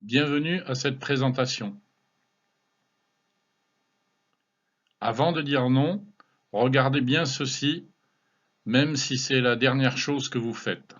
Bienvenue à cette présentation. Avant de dire non, regardez bien ceci, même si c'est la dernière chose que vous faites.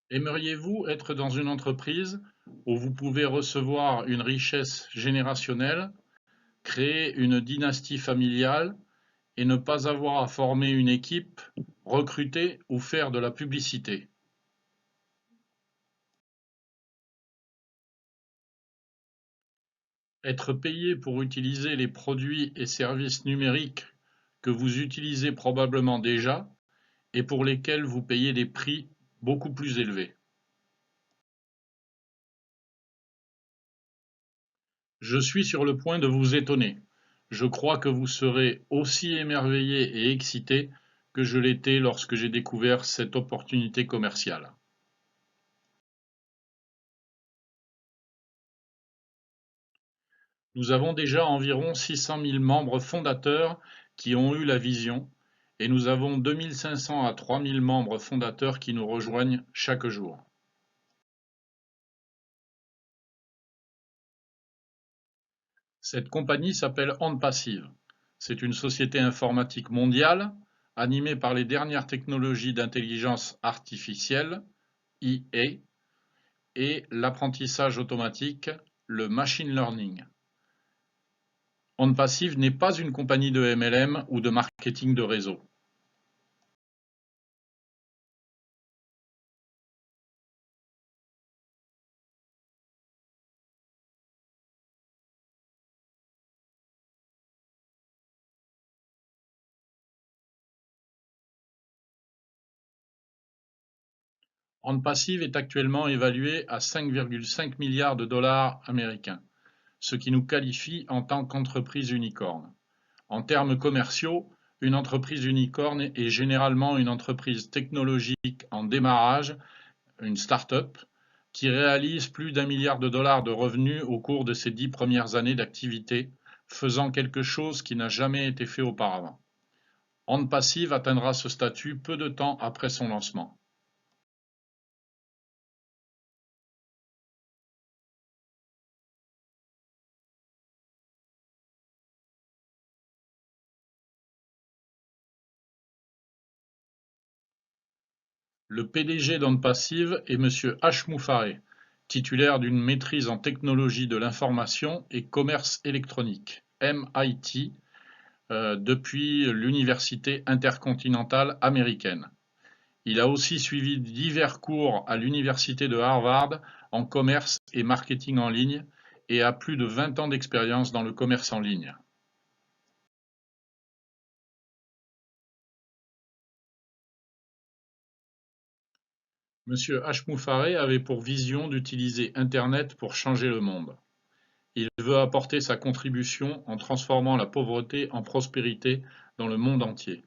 Aimeriez-vous être dans une entreprise où vous pouvez recevoir une richesse générationnelle, créer une dynastie familiale et ne pas avoir à former une équipe, recruter ou faire de la publicité? Être payé pour utiliser les produits et services numériques que vous utilisez probablement déjà et pour lesquels vous payez des prix beaucoup plus élevés. Je suis sur le point de vous étonner. Je crois que vous serez aussi émerveillé et excité que je l'étais lorsque j'ai découvert cette opportunité commerciale. Nous avons déjà environ 600 000 membres fondateurs qui ont eu la vision et nous avons 2500 à 3000 membres fondateurs qui nous rejoignent chaque jour. Cette compagnie s'appelle OnPassive. C'est une société informatique mondiale animée par les dernières technologies d'intelligence artificielle, IA, et l'apprentissage automatique, le machine learning. OnPassive n'est pas une compagnie de MLM ou de marketing de réseau. OnPassive est actuellement évalué à 5,5 milliards de dollars américains, ce qui nous qualifie en tant qu'entreprise unicorne. En termes commerciaux, une entreprise unicorne est généralement une entreprise technologique en démarrage, une start-up, qui réalise plus d'1 milliard de dollars de revenus au cours de ses 10 premières années d'activité, faisant quelque chose qui n'a jamais été fait auparavant. OnPassive atteindra ce statut peu de temps après son lancement. Le PDG d'OnPassive est Monsieur Hashmoufaré, titulaire d'une maîtrise en technologie de l'information et commerce électronique (MIT) depuis l'Université intercontinentale américaine. Il a aussi suivi divers cours à l'Université de Harvard en commerce et marketing en ligne et a plus de 20 ans d'expérience dans le commerce en ligne. Monsieur Hashmoufaré avait pour vision d'utiliser Internet pour changer le monde. Il veut apporter sa contribution en transformant la pauvreté en prospérité dans le monde entier.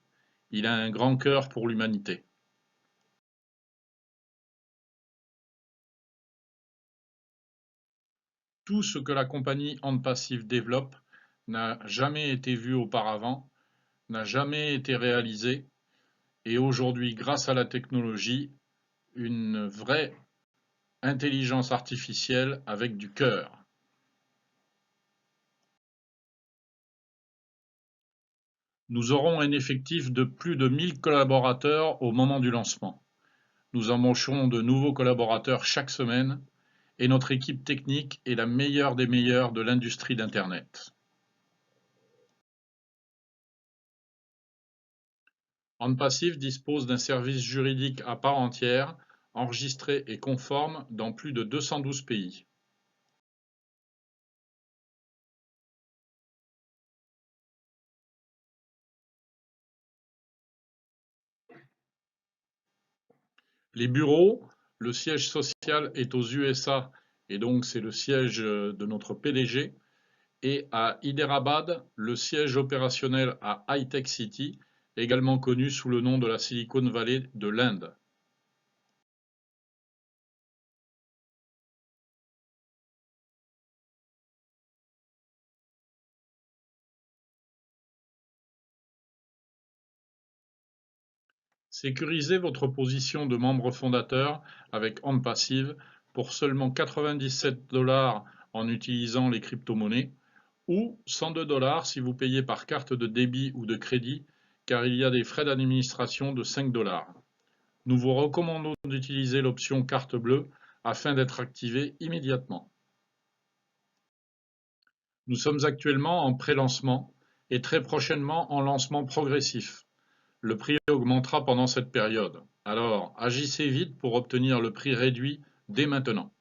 Il a un grand cœur pour l'humanité. Tout ce que la compagnie OnPassive développe n'a jamais été vu auparavant, n'a jamais été réalisé, et aujourd'hui, grâce à la technologie, une vraie intelligence artificielle avec du cœur. Nous aurons un effectif de plus de 1000 collaborateurs au moment du lancement. Nous embauchons de nouveaux collaborateurs chaque semaine et notre équipe technique est la meilleure des meilleures de l'industrie d'Internet. OnPassive dispose d'un service juridique à part entière, enregistré et conforme dans plus de 212 pays. Les bureaux, le siège social est aux USA et donc c'est le siège de notre PDG, et à Hyderabad, le siège opérationnel à High-Tech City, également connu sous le nom de la Silicon Valley de l'Inde. Sécurisez votre position de membre fondateur avec OnPassive pour seulement 97 $ en utilisant les crypto-monnaies ou 102 $ si vous payez par carte de débit ou de crédit, car il y a des frais d'administration de 5 $. Nous vous recommandons d'utiliser l'option carte bleue afin d'être activé immédiatement. Nous sommes actuellement en pré-lancement et très prochainement en lancement progressif. Le prix augmentera pendant cette période. Alors, agissez vite pour obtenir le prix réduit dès maintenant.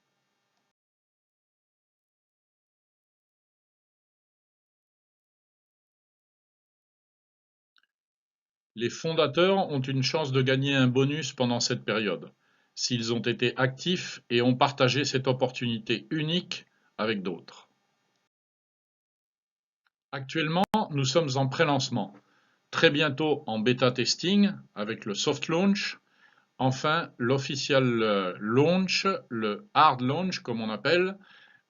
Les fondateurs ont une chance de gagner un bonus pendant cette période, s'ils ont été actifs et ont partagé cette opportunité unique avec d'autres. Actuellement, nous sommes en pré-lancement, très bientôt en bêta testing avec le soft launch, enfin l'official launch, le hard launch comme on appelle,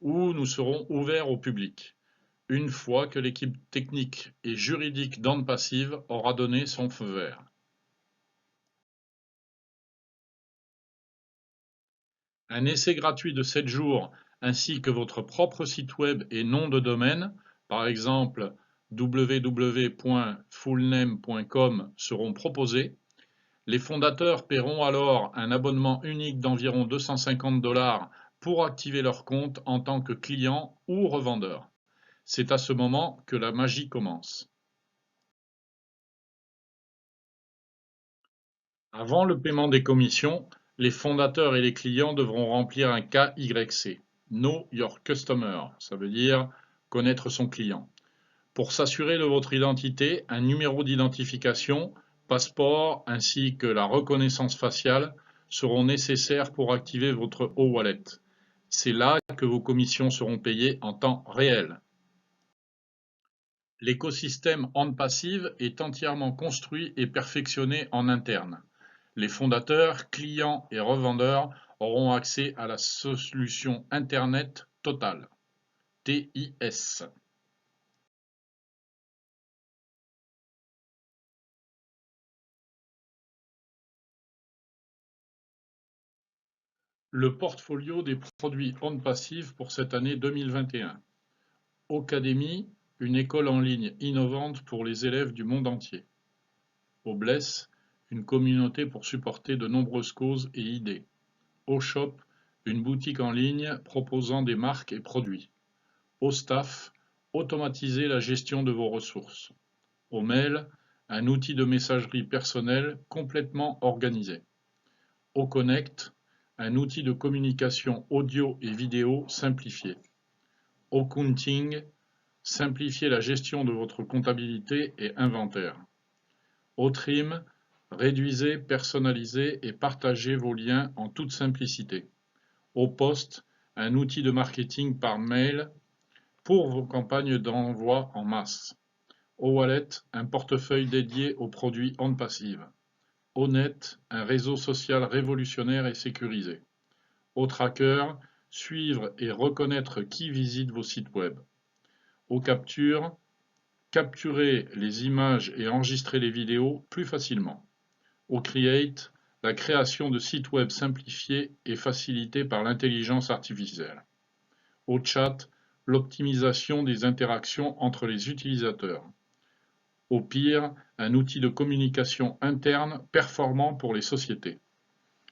où nous serons ouverts au public, une fois que l'équipe technique et juridique d'OnPassive aura donné son feu vert. Un essai gratuit de 7 jours ainsi que votre propre site web et nom de domaine, par exemple www.fullname.com, seront proposés. Les fondateurs paieront alors un abonnement unique d'environ 250 $ pour activer leur compte en tant que client ou revendeur. C'est à ce moment que la magie commence. Avant le paiement des commissions, les fondateurs et les clients devront remplir un KYC, Know Your Customer, ça veut dire connaître son client. Pour s'assurer de votre identité, un numéro d'identification, passeport ainsi que la reconnaissance faciale seront nécessaires pour activer votre e-wallet. C'est là que vos commissions seront payées en temps réel. L'écosystème OnPassive est entièrement construit et perfectionné en interne. Les fondateurs, clients et revendeurs auront accès à la solution Internet totale, TIS. Le portfolio des produits OnPassive pour cette année 2021. Ocademy, une école en ligne innovante pour les élèves du monde entier. Obless, une communauté pour supporter de nombreuses causes et idées. Oshop, une boutique en ligne proposant des marques et produits. Ostaff, automatiser la gestion de vos ressources. Omail, un outil de messagerie personnelle complètement organisé. Oconnect, un outil de communication audio et vidéo simplifié. Ocounting, simplifier la gestion de votre comptabilité et inventaire. Otrim, réduisez, personnalisez et partagez vos liens en toute simplicité. Opost, un outil de marketing par mail pour vos campagnes d'envoi en masse. OWallet, un portefeuille dédié aux produits OnPassive. Onet, un réseau social révolutionnaire et sécurisé. OTracker, suivre et reconnaître qui visite vos sites web. OCapture, capturer les images et enregistrer les vidéos plus facilement. OCreate, la création de sites web simplifiés et facilités par l'intelligence artificielle. OChat, l'optimisation des interactions entre les utilisateurs. Au pire, un outil de communication interne performant pour les sociétés.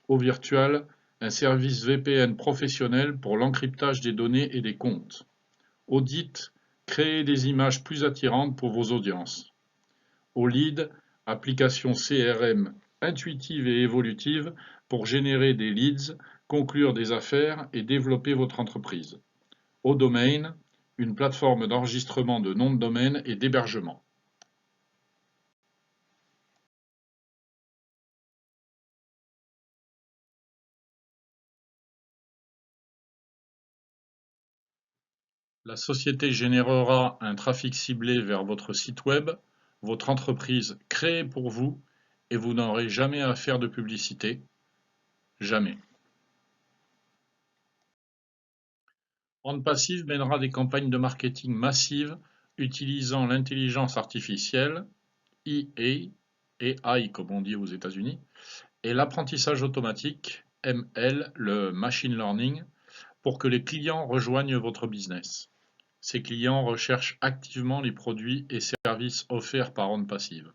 Au virtual, un service VPN professionnel pour l'encryptage des données et des comptes. Audit, créer des images plus attirantes pour vos audiences. Au lead, application CRM intuitive et évolutive pour générer des leads, conclure des affaires et développer votre entreprise. Au domain, une plateforme d'enregistrement de noms de domaine et d'hébergement. La société générera un trafic ciblé vers votre site web, votre entreprise créée pour vous, et vous n'aurez jamais à faire de publicité. Jamais. OnPassive mènera des campagnes de marketing massives utilisant l'intelligence artificielle, IA, AI comme on dit aux États-Unis, et l'apprentissage automatique, ML, le machine learning, pour que les clients rejoignent votre business. Ces clients recherchent activement les produits et services offerts par OnPassive.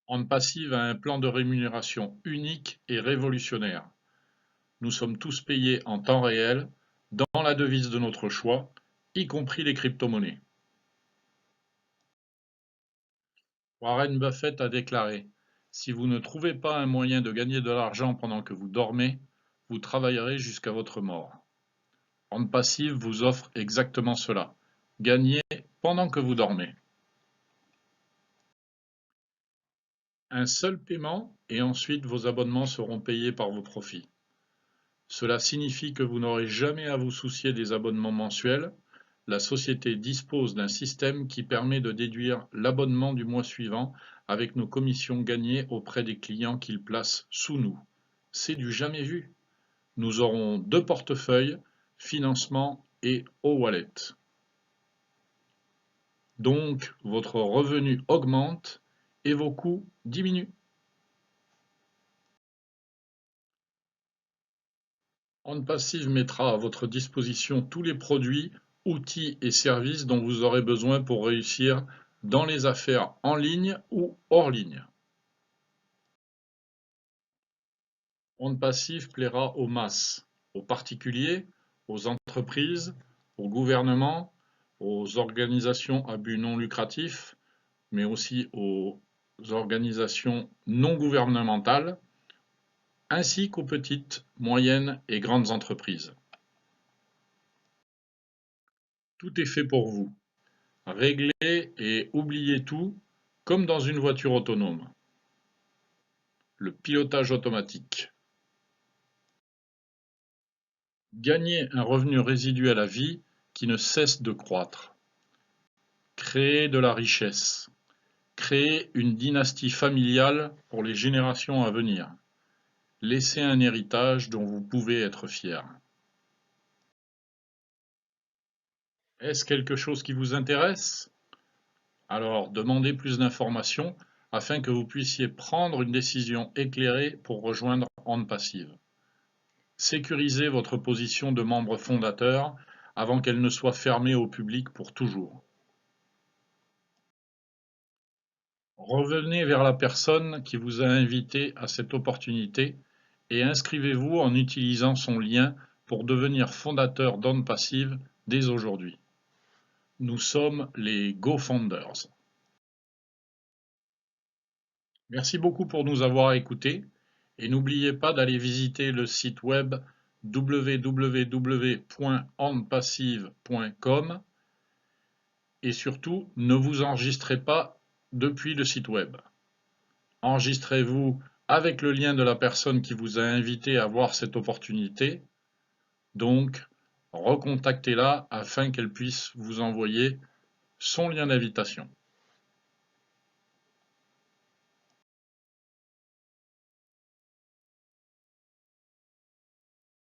OnPassive a un plan de rémunération unique et révolutionnaire. Nous sommes tous payés en temps réel, dans la devise de notre choix, y compris les crypto-monnaies. Warren Buffett a déclaré: si vous ne trouvez pas un moyen de gagner de l'argent pendant que vous dormez, vous travaillerez jusqu'à votre mort. OnPassive vous offre exactement cela: gagner pendant que vous dormez. Un seul paiement et ensuite vos abonnements seront payés par vos profits. Cela signifie que vous n'aurez jamais à vous soucier des abonnements mensuels. La société dispose d'un système qui permet de déduire l'abonnement du mois suivant avec nos commissions gagnées auprès des clients qu'ils placent sous nous. C'est du jamais vu. Nous aurons 2 portefeuilles, financement et wallet. Donc votre revenu augmente et vos coûts diminuent. OnPassive mettra à votre disposition tous les produits, outils et services dont vous aurez besoin pour réussir dans les affaires en ligne ou hors ligne. OnPassive plaira aux masses, aux particuliers, aux entreprises, aux gouvernements, aux organisations à but non lucratif, mais aussi aux organisations non gouvernementales, ainsi qu'aux petites, moyennes et grandes entreprises. Tout est fait pour vous. Réglez et oubliez tout, comme dans une voiture autonome. Le pilotage automatique. Gagnez un revenu résiduel à vie qui ne cesse de croître. Créez de la richesse. Créez une dynastie familiale pour les générations à venir. Laissez un héritage dont vous pouvez être fier. Est-ce quelque chose qui vous intéresse? Alors demandez plus d'informations afin que vous puissiez prendre une décision éclairée pour rejoindre OnPassive. Sécurisez votre position de membre fondateur avant qu'elle ne soit fermée au public pour toujours. Revenez vers la personne qui vous a invité à cette opportunité et inscrivez-vous en utilisant son lien pour devenir fondateur d'OnPassive dès aujourd'hui. Nous sommes les GoFounders. Merci beaucoup pour nous avoir écoutés et n'oubliez pas d'aller visiter le site web www.onpassive.com et surtout ne vous enregistrez pas depuis le site web. Enregistrez-vous avec le lien de la personne qui vous a invité à voir cette opportunité, donc recontactez-la afin qu'elle puisse vous envoyer son lien d'invitation.